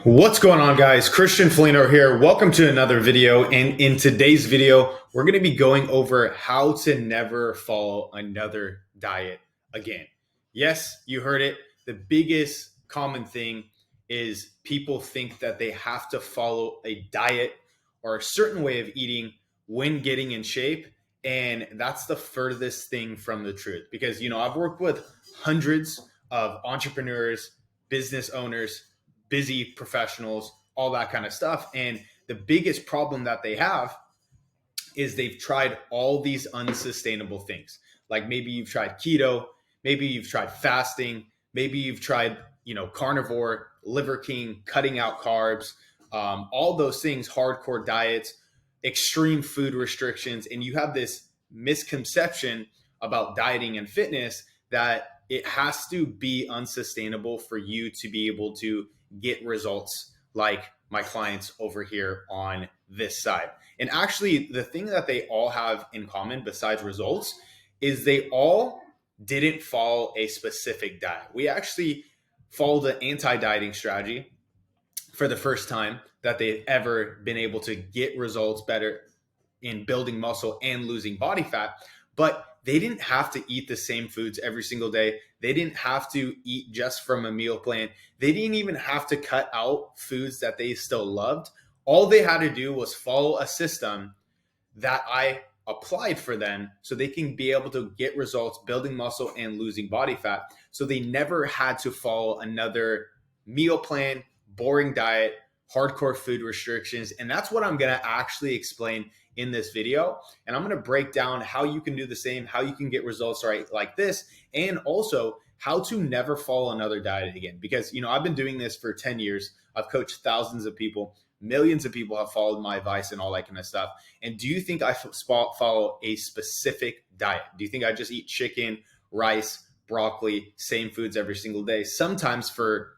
What's going on, guys? Christian Felino here. Welcome to another video. And in today's video, we're going to be going over how to never follow another diet again. Yes, you heard it. The biggest common thing is people think that they have to follow a diet or a certain way of eating when getting in shape. And that's the furthest thing from the truth because, I've worked with hundreds of entrepreneurs, business owners, busy professionals, all that kind of stuff. And the biggest problem that they have is they've tried all these unsustainable things. Like maybe you've tried keto, maybe you've tried fasting, maybe you've tried, carnivore, Liver King, cutting out carbs, all those things, hardcore diets, extreme food restrictions. And you have this misconception about dieting and fitness that it has to be unsustainable for you to be able to get results like my clients over here on this side. And actually, the thing that they all have in common besides results is they all didn't follow a specific diet. We actually followed an anti-dieting strategy for the first time that they've ever been able to get results better in building muscle and losing body fat. But they didn't have to eat the same foods every single day. They didn't have to eat just from a meal plan. They didn't even have to cut out foods that they still loved. All they had to do was follow a system that I applied for them so they can be able to get results building muscle and losing body fat. So they never had to follow another meal plan, boring diet, hardcore food restrictions. And that's what I'm going to actually explain in this video. And I'm going to break down how you can do the same, how you can get results right like this, and also how to never follow another diet again. Because, I've been doing this for 10 years. I've coached thousands of people. Millions of people have followed my advice and all that kind of stuff. And do you think I follow a specific diet? Do you think I just eat chicken, rice, broccoli, same foods every single day? Sometimes for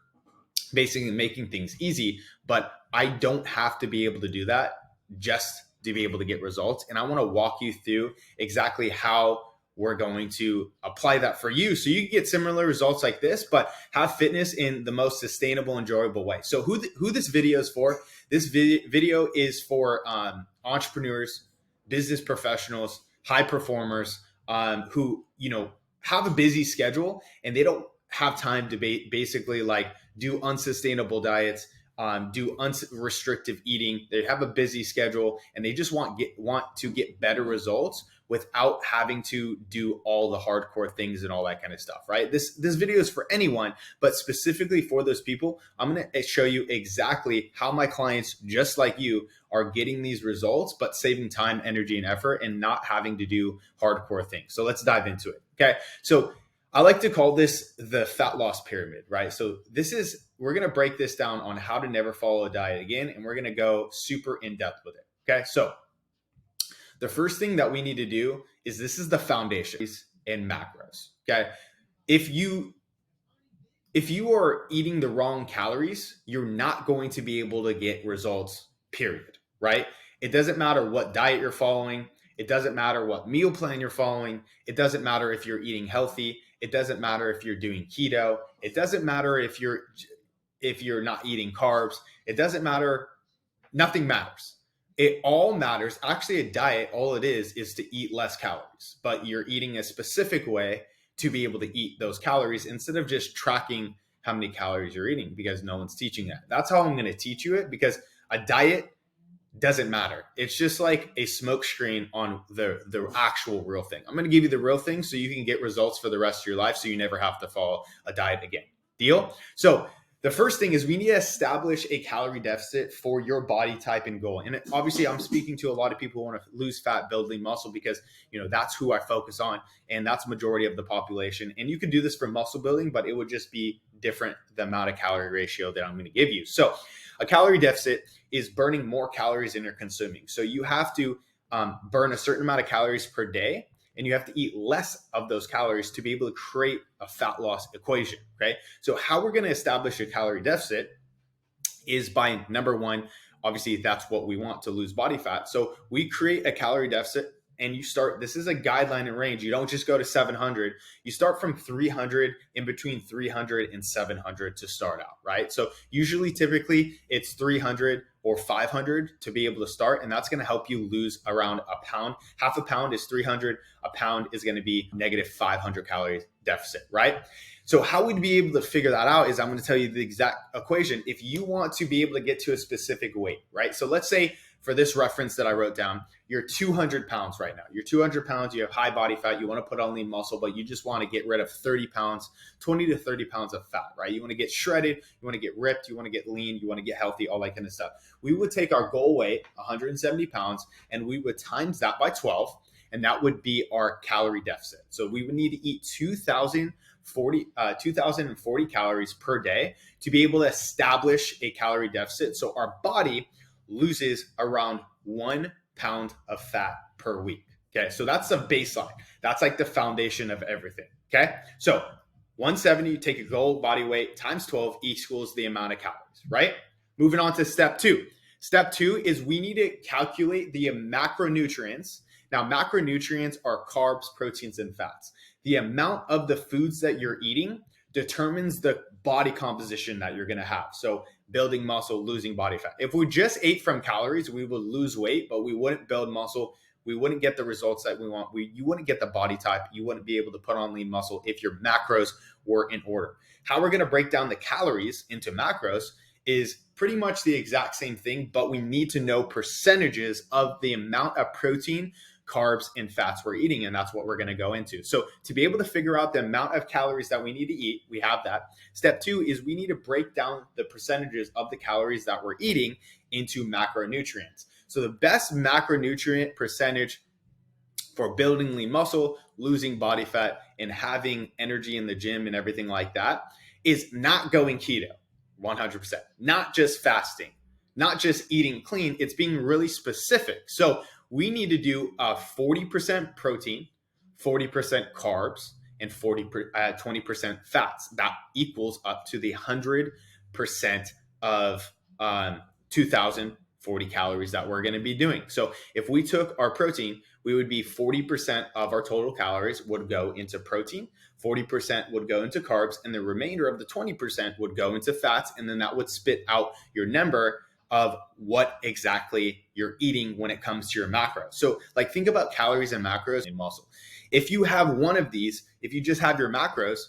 basically making things easy, but I don't have to be able to do that just to be able to get results. And I want to walk you through exactly how we're going to apply that for you so you can get similar results like this, but have fitness in the most sustainable, enjoyable way. So who this video is for? This video is for entrepreneurs, business professionals, high performers who, have a busy schedule and they don't have time to basically like do unsustainable diets, do restrictive eating. They have a busy schedule and they just want to get better results without having to do all the hardcore things and all that kind of stuff, right? This video is for anyone, but specifically for those people, I'm going to show you exactly how my clients, just like you, are getting these results, but saving time, energy, and effort and not having to do hardcore things. So let's dive into it. Okay. So I like to call this the fat loss pyramid, right? So we're going to break this down on how to never follow a diet again. And we're going to go super in depth with it. Okay. So the first thing that we need to do is this is the foundation and macros. Okay. If you are eating the wrong calories, you're not going to be able to get results, period, right? It doesn't matter what diet you're following. It doesn't matter what meal plan you're following. It doesn't matter if you're eating healthy. It doesn't matter if you're doing keto. It doesn't matter if you're not eating carbs. It doesn't matter. Nothing matters. It all matters. Actually, a diet, all it is to eat less calories, but you're eating a specific way to be able to eat those calories instead of just tracking how many calories you're eating because no one's teaching that. That's how I'm going to teach you it because a diet doesn't matter. It's just like a smoke screen on the actual real thing. I'm going to give you the real thing so you can get results for the rest of your life so you never have to follow a diet again. Deal? So the first thing is we need to establish a calorie deficit for your body type and goal. And obviously I'm speaking to a lot of people who want to lose fat, building muscle because, that's who I focus on. And that's the majority of the population. And you can do this for muscle building, but it would just be different, the amount of calorie ratio that I'm going to give you. So a calorie deficit is burning more calories than you're consuming. So you have to burn a certain amount of calories per day, and you have to eat less of those calories to be able to create a fat loss equation, okay? So how we're going to establish a calorie deficit is by, number one, obviously that's what we want, to lose body fat. So we create a calorie deficit and you start, this is a guideline and range. You don't just go to 700. You start from 300, in between 300 and 700 to start out, right? So usually, typically, it's 300 or 500 to be able to start, and that's going to help you lose around a pound. Half a pound is 300. A pound is going to be negative 500 calories deficit, right? So how we'd be able to figure that out is I'm going to tell you the exact equation. If you want to be able to get to a specific weight, right? So let's say for this reference that I wrote down, you're 200 pounds right now. You're 200 pounds, you have high body fat, you want to put on lean muscle, but you just want to get rid of 30 pounds, 20 to 30 pounds of fat, right? You want to get shredded, you want to get ripped, you want to get lean, you want to get healthy, all that kind of stuff. We would take our goal weight, 170 pounds, and we would times that by 12, and that would be our calorie deficit. So we would need to eat 2,040 calories per day to be able to establish a calorie deficit. So our body loses around 1 pound of fat per week. Okay, so that's the baseline. That's like the foundation of everything. Okay, so 170, you take a goal body weight times 12 equals the amount of calories, right? Moving on to step two. Step two is we need to calculate the macronutrients. Now, macronutrients are carbs, proteins, and fats. The amount of the foods that you're eating determines the body composition that you're going to have. So building muscle, losing body fat. If we just ate from calories, we would lose weight, but we wouldn't build muscle. We wouldn't get the results that we want. You wouldn't get the body type. You wouldn't be able to put on lean muscle if your macros were in order. How we're going to break down the calories into macros is pretty much the exact same thing, but we need to know percentages of the amount of protein, carbs, and fats we're eating, and that's what we're going to go into. So to be able to figure out the amount of calories that we need to eat, we have that. Step two is we need to break down the percentages of the calories that we're eating into macronutrients. So the best macronutrient percentage for building lean muscle, losing body fat, and having energy in the gym and everything like that is not going keto, 100%, not just fasting, not just eating clean. It's being really specific. So we need to do 40% protein, 40% carbs, and 20% fats. That equals up to the 100% of 2,040 calories that we're going to be doing. So if we took our protein, we would be 40% of our total calories would go into protein, 40% would go into carbs, and the remainder of the 20% would go into fats. And then that would spit out your number of what exactly you're eating when it comes to your macros. So like think about calories and macros in muscle. If you have one of these, if you just have your macros,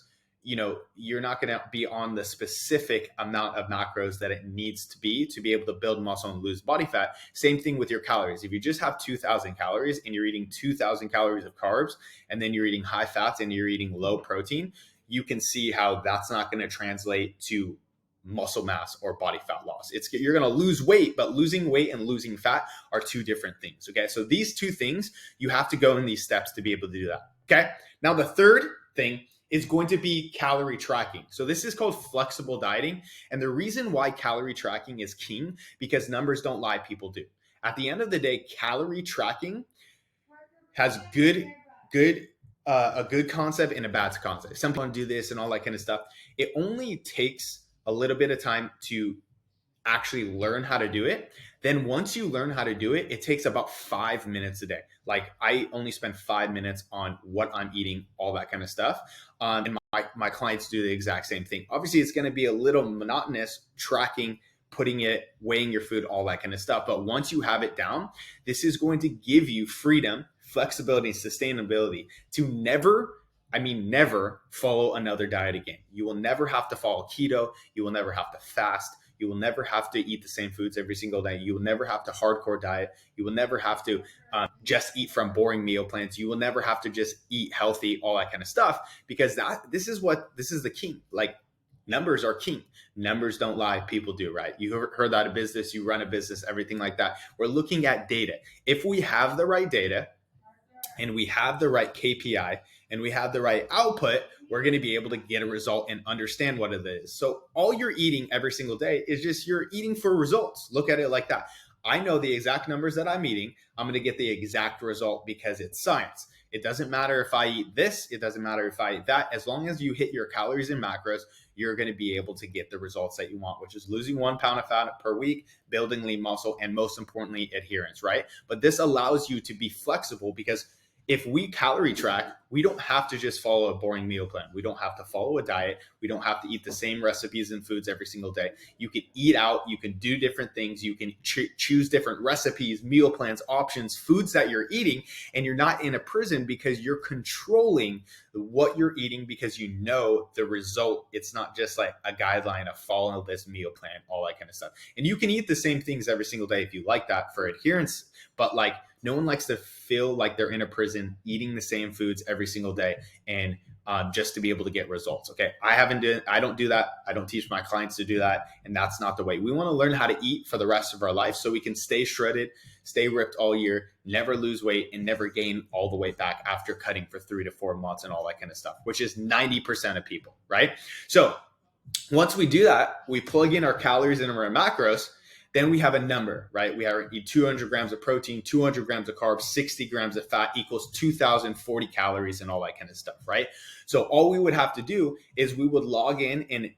you're not going to be on the specific amount of macros that it needs to be able to build muscle and lose body fat. Same thing with your calories. If you just have 2,000 calories and you're eating 2,000 calories of carbs, and then you're eating high fats and you're eating low protein, you can see how that's not going to translate to muscle mass or body fat loss. You're going to lose weight, but losing weight and losing fat are two different things. Okay. So these two things, you have to go in these steps to be able to do that. Okay. Now the third thing is going to be calorie tracking. So this is called flexible dieting. And the reason why calorie tracking is king, because numbers don't lie, people do. At the end of the day, calorie tracking has a good concept and a bad concept. Some people want to do this and all that kind of stuff. It only takes a little bit of time to actually learn how to do it. Then once you learn how to do it, it takes about 5 minutes a day. Like I only spend 5 minutes on what I'm eating, all that kind of stuff. And my clients do the exact same thing. Obviously, it's going to be a little monotonous tracking, putting it, weighing your food, all that kind of stuff. But once you have it down, this is going to give you freedom, flexibility, and sustainability to never follow another diet again. You will never have to follow keto. You will never have to fast. You will never have to eat the same foods every single day. You will never have to hardcore diet. You will never have to just eat from boring meal plans. You will never have to just eat healthy, all that kind of stuff, because this is the key. Like numbers are king. Numbers don't lie. People do, right? You heard that in business. You run a business, everything like that. We're looking at data. If we have the right data and we have the right KPI and we have the right output, we're going to be able to get a result and understand what it is. So all you're eating every single day is just you're eating for results. Look at it like that. I know the exact numbers that I'm eating. I'm going to get the exact result because it's science. It doesn't matter if I eat this, it doesn't matter if I eat that. As long as you hit your calories and macros, you're going to be able to get the results that you want, which is losing 1 pound of fat per week, building lean muscle, and most importantly, adherence, right? But this allows you to be flexible, because if we calorie track, we don't have to just follow a boring meal plan. We don't have to follow a diet. We don't have to eat the same recipes and foods every single day. You can eat out. You can do different things. You can choose different recipes, meal plans, options, foods that you're eating, and you're not in a prison because you're controlling what you're eating, because you know the result. It's not just like a guideline of follow this meal plan, all that kind of stuff. And you can eat the same things every single day if you like that for adherence, but like, no one likes to feel like they're in a prison eating the same foods every single day and just to be able to get results. Okay, I don't do that. I don't teach my clients to do that, and that's not the way. We want to learn how to eat for the rest of our life so we can stay shredded, stay ripped all year, never lose weight, and never gain all the way back after cutting for 3 to 4 months and all that kind of stuff, which is 90% of people, right? So once we do that, we plug in our calories and our macros. Then we have a number, right? We eat 200 grams of protein, 200 grams of carbs, 60 grams of fat equals 2,040 calories and all that kind of stuff, right? So all we would have to do is we would log in and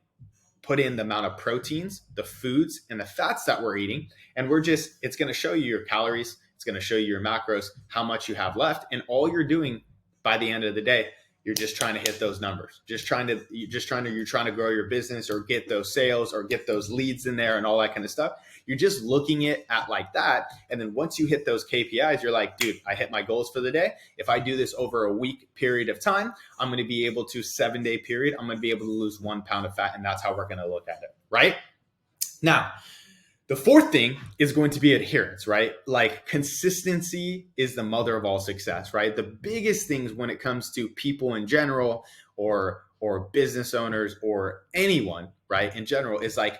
put in the amount of proteins, the foods, and the fats that we're eating. And it's going to show you your calories. It's going to show you your macros, how much you have left. And all you're doing by the end of the day, you're just trying to hit those numbers, you're trying to grow your business or get those sales or get those leads in there and all that kind of stuff. You're just looking at like that. And then once you hit those KPIs, you're like, dude, I hit my goals for the day. If I do this over a week period of time, I'm going to be able to 7-day period. I'm going to be able to lose 1 pound of fat. And that's how we're going to look at it. Right now, the fourth thing is going to be adherence, right? Like, consistency is the mother of all success, right? The biggest things when it comes to people in general, or business owners, or anyone, right, in general, is like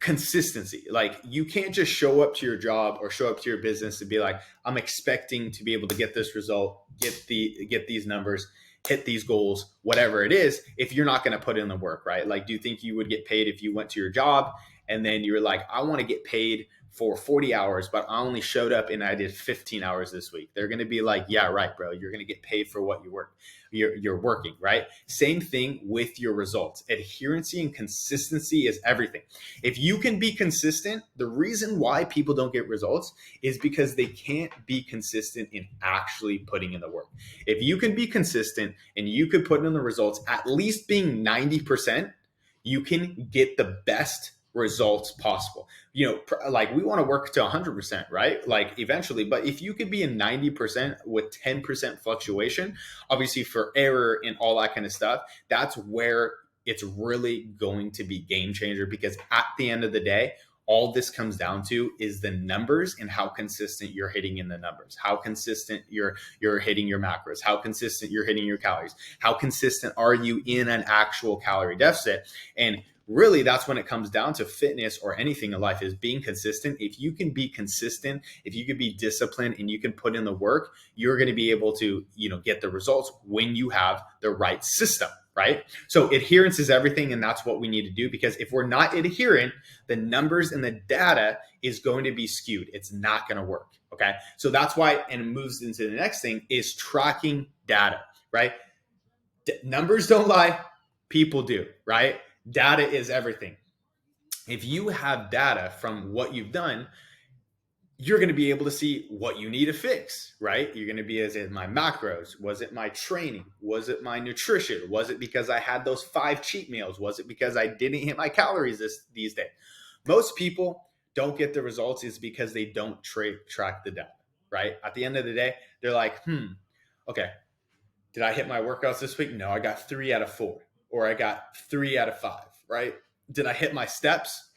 consistency. Like, you can't just show up to your job or show up to your business and be like, I'm expecting to be able to get this result, get these numbers, hit these goals, whatever it is, if you're not going to put in the work, right? Like, do you think you would get paid if you went to your job and then you're like, I want to get paid for 40 hours, but I only showed up and I did 15 hours this week? They're going to be like, yeah, right, bro. You're going to get paid for what you work. You're working, right? Same thing with your results. Adherency and consistency is everything. If you can be consistent, the reason why people don't get results is because they can't be consistent in actually putting in the work. If you can be consistent and you could put in the results, at least being 90%, you can get the best results possible. Like, we want to work to 100%, right? Like, eventually, but if you could be in 90% with 10% fluctuation, obviously for error and all that kind of stuff, that's where it's really going to be game changer, because at the end of the day, all this comes down to is the numbers and how consistent you're hitting in the numbers, how consistent you're hitting your macros, how consistent you're hitting your calories, how consistent are you in an actual calorie deficit. And really, that's when it comes down to fitness or anything in life, is being consistent. If you can be consistent, if you can be disciplined and you can put in the work, you're going to be able to, get the results when you have the right system, right? So adherence is everything. And that's what we need to do, because if we're not adherent, the numbers and the data is going to be skewed. It's not going to work. Okay. So that's why, and it moves into the next thing, is tracking data, right? Numbers don't lie. People do, right? Data is everything. If you have data from what you've done, you're going to be able to see what you need to fix, right? You're going to be, is it my macros? Was it my training? Was it my nutrition? Was it because I had those 5 cheat meals? Was it because I didn't hit my calories these days? Most people don't get the results is because they don't track the data, right? At the end of the day, they're like, okay, did I hit my workouts this week? No, I got 3 out of 4. Or I got 3 out of 5, right? Did I hit my steps?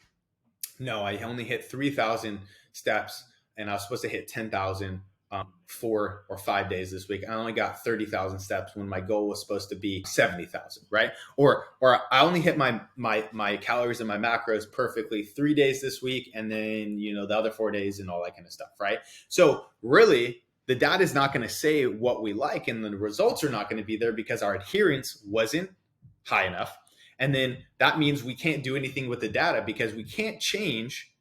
No, I only hit 3,000 steps, and I was supposed to hit 10,000 4 or 5 days this week. I only got 30,000 steps when my goal was supposed to be 70,000, right? Or I only hit my calories and my macros perfectly 3 days this week, and then the other 4 days and all that kind of stuff, right? So really, the data is not going to say what we like, and the results are not going to be there because our adherence wasn't high enough. And then that means we can't do anything with the data, because we can't change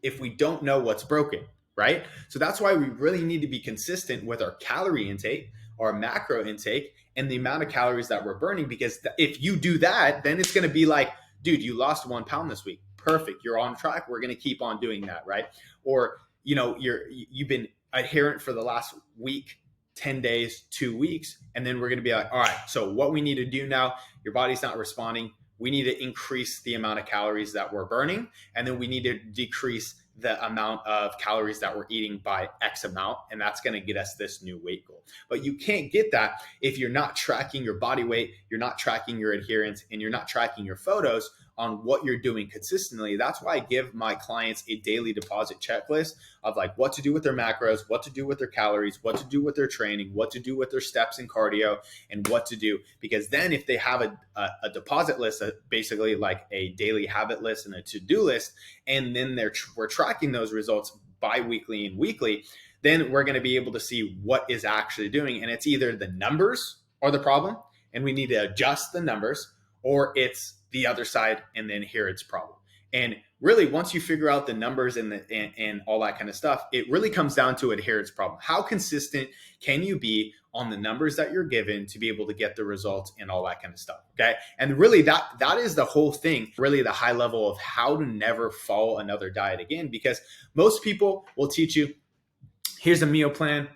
if we don't know what's broken, right? So that's why we really need to be consistent with our calorie intake, our macro intake, and the amount of calories that we're burning. Because if you do that, then it's going to be like, dude, you lost 1 pound this week. Perfect. You're on track. We're going to keep on doing that, right? Or, you've been adherent for the last week, 10 days, 2 weeks. And then we're going to be like, all right, so what we need to do now, your body's not responding. We need to increase the amount of calories that we're burning. And then we need to decrease the amount of calories that we're eating by X amount. And that's going to get us this new weight goal. But you can't get that if you're not tracking your body weight, you're not tracking your adherence, and you're not tracking your photos on what you're doing consistently. That's why I give my clients a daily deposit checklist of like what to do with their macros, what to do with their calories, what to do with their training, what to do with their steps and cardio, and what to do. Because then if they have a deposit list, basically like a daily habit list and a to-do list, and then we're tracking those results bi-weekly and weekly, then we're going to be able to see what is actually doing. And it's either the numbers are the problem and we need to adjust the numbers, or it's the other side and then here it's problem. And really, once you figure out the numbers and all that kind of stuff, it really comes down to adherence problem. How consistent can you be on the numbers that you're given to be able to get the results and all that kind of stuff? Okay. And really that is the whole thing, really the high level of how to never follow another diet again, because most people will teach you, here's a meal plan.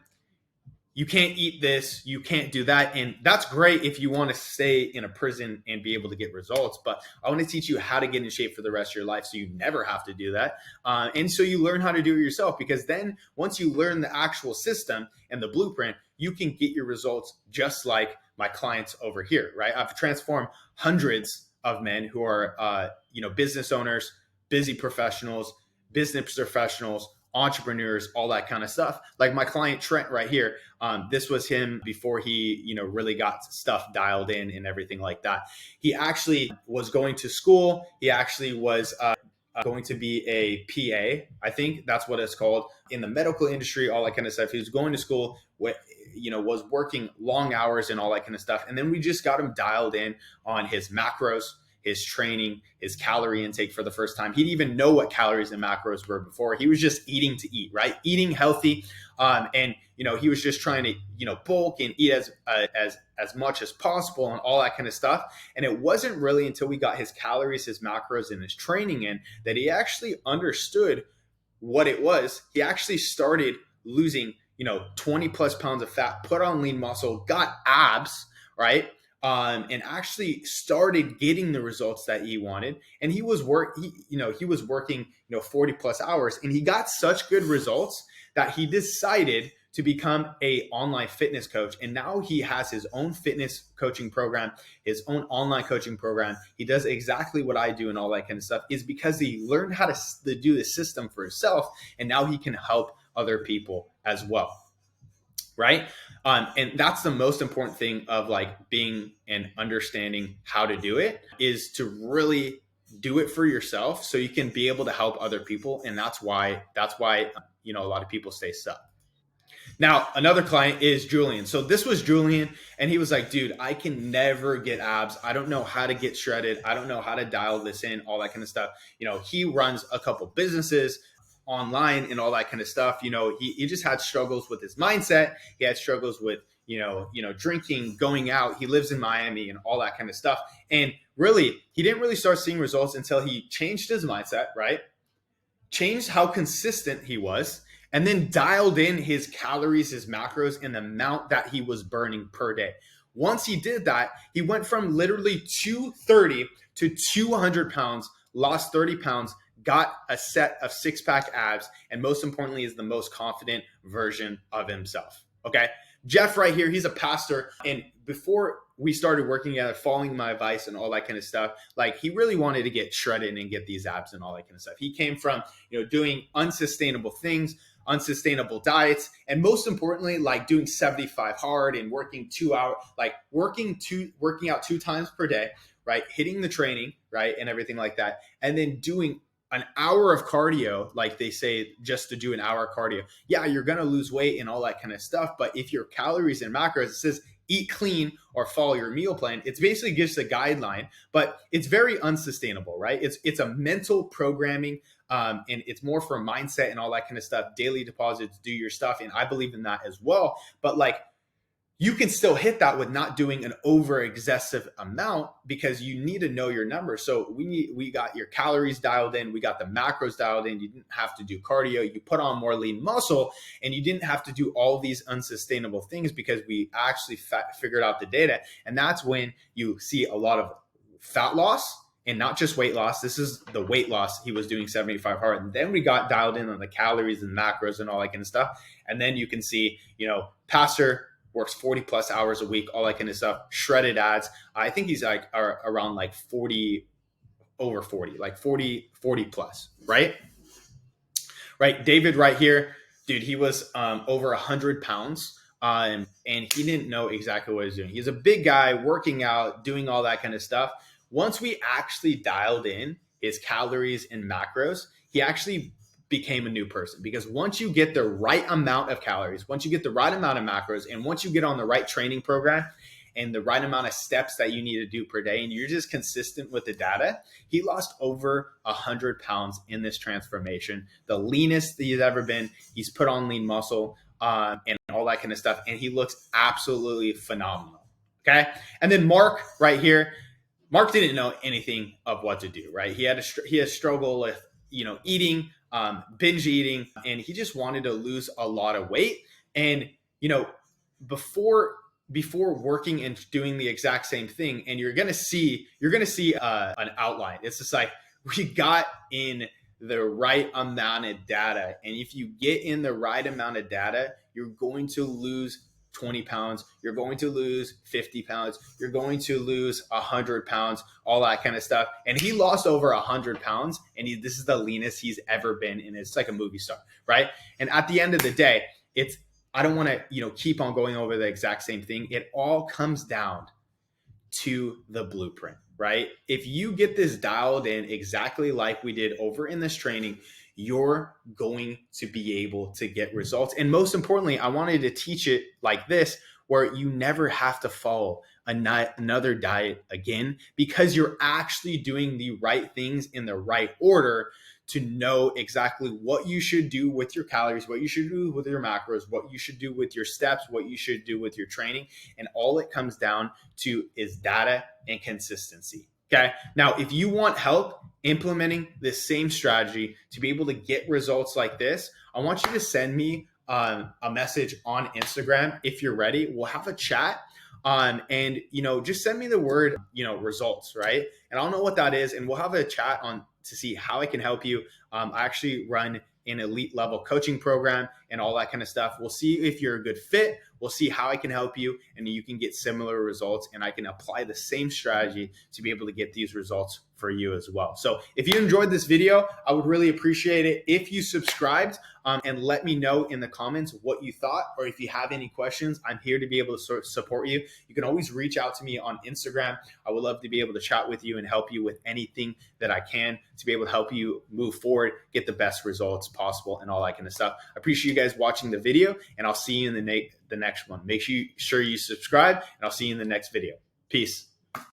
You can't eat this, you can't do that. And that's great if you want to stay in a prison and be able to get results. But I want to teach you how to get in shape for the rest of your life so you never have to do that. And so you learn how to do it yourself, because then once you learn the actual system and the blueprint, you can get your results just like my clients over here, right? I've transformed hundreds of men who are, business owners, busy professionals, business professionals, entrepreneurs, all that kind of stuff. Like my client Trent right here, this was him before he, really got stuff dialed in and everything like that. He actually was going to school. He actually was going to be a PA. I think that's what it's called in the medical industry, all that kind of stuff. He was going to school, was working long hours and all that kind of stuff. And then we just got him dialed in on his macros, his training, his calorie intake for the first time. He didn't even know what calories and macros were before. He was just eating to eat, right? Eating healthy. And he was just trying to, bulk and eat as much as possible and all that kind of stuff. And it wasn't really until we got his calories, his macros, and his training in that he actually understood what it was. He actually started losing, 20 plus pounds of fat, put on lean muscle, got abs, right? And actually started getting the results that he wanted. And he was working, 40 plus hours, and he got such good results that he decided to become a online fitness coach. And now he has his own fitness coaching program, his own online coaching program. He does exactly what I do and all that kind of stuff, is because he learned how to do the system for himself. And now he can help other people as well. Right. And that's the most important thing of like being and understanding how to do it, is to really do it for yourself so you can be able to help other people. And that's why, a lot of people stay stuck. Now, another client is Julian. So this was Julian, and he was like, dude, I can never get abs. I don't know how to get shredded. I don't know how to dial this in, all that kind of stuff. He runs a couple businesses online and all that kind of stuff. He just had struggles with his mindset. He had struggles with, drinking, going out. He lives in Miami and all that kind of stuff. And really, he didn't really start seeing results until he changed his mindset, right? Changed how consistent he was, and then dialed in his calories, his macros, and the amount that he was burning per day. Once he did that, he went from literally 230 to 200 pounds, lost 30 pounds, got a set of six-pack abs, and most importantly is the most confident version of himself. Okay. Jeff right here, he's a pastor. And before we started working together, following my advice and all that kind of stuff, like he really wanted to get shredded and get these abs and all that kind of stuff. He came from, doing unsustainable things, unsustainable diets, and most importantly, like doing 75 hard and working 2 hours, like working out 2 times per day, right? Hitting the training, right? And everything like that. And then doing an hour of cardio, like they say, just to do an hour of cardio. Yeah, you're going to lose weight and all that kind of stuff. But if your calories and macros, it says eat clean or follow your meal plan. It's basically just a guideline, but it's very unsustainable, right? It's a mental programming, and it's more for mindset and all that kind of stuff. Daily deposits, do your stuff, and I believe in that as well. But like, you can still hit that with not doing an over excessive amount, because you need to know your numbers. So we got your calories dialed in, we got the macros dialed in. You didn't have to do cardio, you put on more lean muscle, and you didn't have to do all these unsustainable things, because we actually figured out the data. And that's when you see a lot of fat loss, and not just weight loss. This is the weight loss. He was doing 75 hard. And then we got dialed in on the calories and macros and all that kind of stuff. And then you can see, Pastor works 40 plus hours a week, all that kind of stuff, shredded abs. I think he's like around like 40, over 40, like 40 plus, right? Right. David right here, dude, he was over 100 pounds. And he didn't know exactly what he was doing. He's a big guy, working out, doing all that kind of stuff. Once we actually dialed in his calories and macros, he actually became a new person. Because once you get the right amount of calories, once you get the right amount of macros, and once you get on the right training program and the right amount of steps that you need to do per day, and you're just consistent with the data, he lost over 100 pounds in this transformation, the leanest that he's ever been. He's put on lean muscle and all that kind of stuff, and he looks absolutely phenomenal. Okay. And then Mark right here, Mark didn't know anything of what to do, right? He had a struggle with, eating, binge eating, and he just wanted to lose a lot of weight. And, before working and doing the exact same thing, and you're going to see an outline. It's just like, we got in the right amount of data. And if you get in the right amount of data, you're going to lose 20 pounds, you're going to lose 50 pounds, you're going to lose 100 pounds, all that kind of stuff. And he lost over 100 pounds, and this is the leanest he's ever been, and it's like a movie star, right? And at the end of the day, I don't want to, keep on going over the exact same thing. It all comes down to the blueprint, right? If you get this dialed in exactly like we did over in this training, you're going to be able to get results. And most importantly, I wanted to teach it like this, where you never have to follow another diet again, because you're actually doing the right things in the right order to know exactly what you should do with your calories, what you should do with your macros, what you should do with your steps, what you should do with your training. And all it comes down to is data and consistency. Okay. Now, if you want help implementing this same strategy to be able to get results like this, I want you to send me a message on Instagram. If you're ready, we'll have a chat. And just send me the word, results, right? And I'll know what that is. And we'll have a chat on to see how I can help you. I actually run an elite level coaching program and all that kind of stuff. We'll see if you're a good fit. We'll see how I can help you, and you can get similar results, and I can apply the same strategy to be able to get these results for you as well. So if you enjoyed this video, I would really appreciate it if you subscribed, and let me know in the comments what you thought, or if you have any questions. I'm here to be able to support you. You can always reach out to me on Instagram. I would love to be able to chat with you and help you with anything that I can to be able to help you move forward, get the best results possible, and all that kind of stuff. I appreciate you guys watching the video, and I'll see you in the next one. Make sure you subscribe, and I'll see you in the next video. Peace.